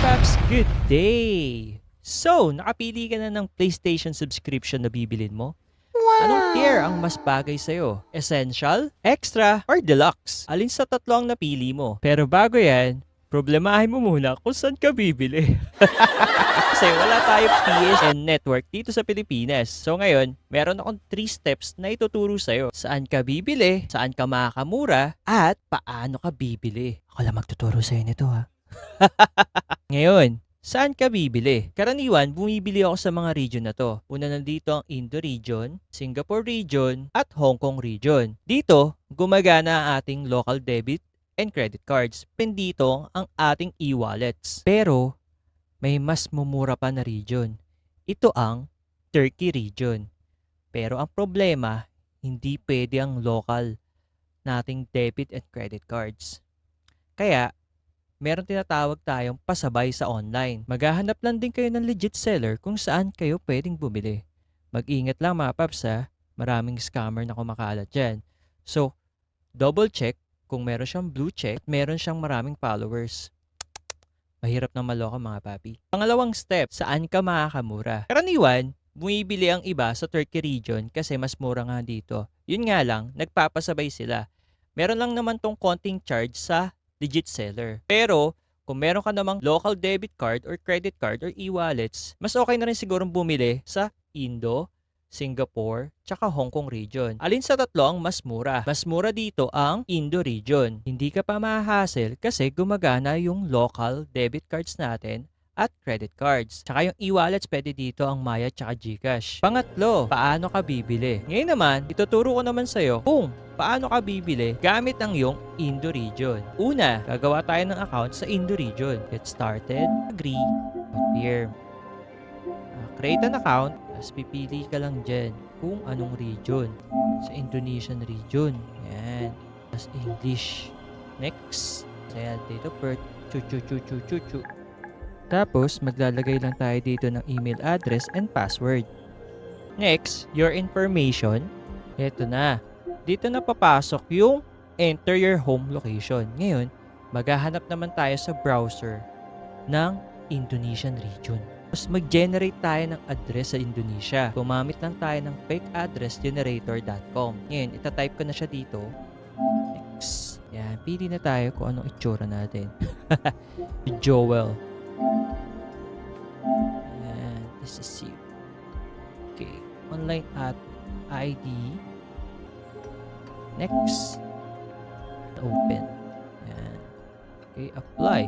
Paps, good day! So, nakapili ka na ng PlayStation subscription na bibilin mo? Anong tier ang mas bagay sa'yo? Essential, Extra, or Deluxe? Alin sa tatlo ang napili mo? Pero bago yan, problemahin mo muna kung saan ka bibili. Kasi wala tayong PSN network dito sa Pilipinas. So ngayon, meron akong 3 steps na ituturo sa'yo. Saan ka bibili, saan ka makakamura, at paano ka bibili. Ako lang magtuturo sa'yo nito ha. Ngayon, saan ka bibili? Karaniwan, bumibili ako sa mga region na to. Una nandito ang Indo region, Singapore region, at Hong Kong region. Dito, gumagana ang ating local debit and credit cards. Dito ang ating e-wallets. Pero, may mas mumura pa na region. Ito ang Turkey region. Pero ang problema, hindi pwede ang local nating debit and credit cards. Kaya, meron tinatawag tayong pasabay sa online. Maghahanap lang din kayo ng legit seller kung saan kayo pwedeng bumili. Mag-ingat lang mga paps ha, maraming scammer na kumakalat dyan. So, double check kung meron siyang blue check at meron siyang maraming followers. Mahirap na maloka mga papi. Pangalawang step, saan ka makakamura? Karaniwan, bumibili ang iba sa Turkey region kasi mas mura nga dito. Yun nga lang, nagpapasabay sila. Meron lang naman tong konting charge sa legit seller. Pero, kung meron ka namang local debit card or credit card or e-wallets, mas okay na rin sigurong bumili sa Indo, Singapore, tsaka Hong Kong region. Alin sa tatlo ang mas mura? Mas mura dito ang Indo region. Hindi ka pa mahahassle kasi gumagana yung local debit cards natin at credit cards. Tsaka yung e-wallets pwede dito ang Maya tsaka GCash. Pangatlo, paano ka bibili? Ngayon naman, ituturo ko naman sa'yo kung paano ka bibili gamit ang iyong Indo region. Una, gagawa tayo ng account sa Indo region. Get started, agree, confirm. Create an account, tapos pipili ka lang dyan kung anong region. Sa Indonesian region. Yan. Tapos English. Next. Saya date of birth. Chu. Tapos, maglalagay lang tayo dito ng email address and password. Next, your information. Ito na. Dito na papasok yung enter your home location. Ngayon, maghahanap naman tayo sa browser ng Indonesian region. Tapos mag-generate tayo ng address sa Indonesia. Gumamit lang tayo ng fakeaddressgenerator.com. Ngayon, itatype ko na siya dito. Next. Yan, pili na tayo kung anong itsura natin. Joel. Yan, this is you. Okay, online at ID. Next. Open. Yan. Okay, apply.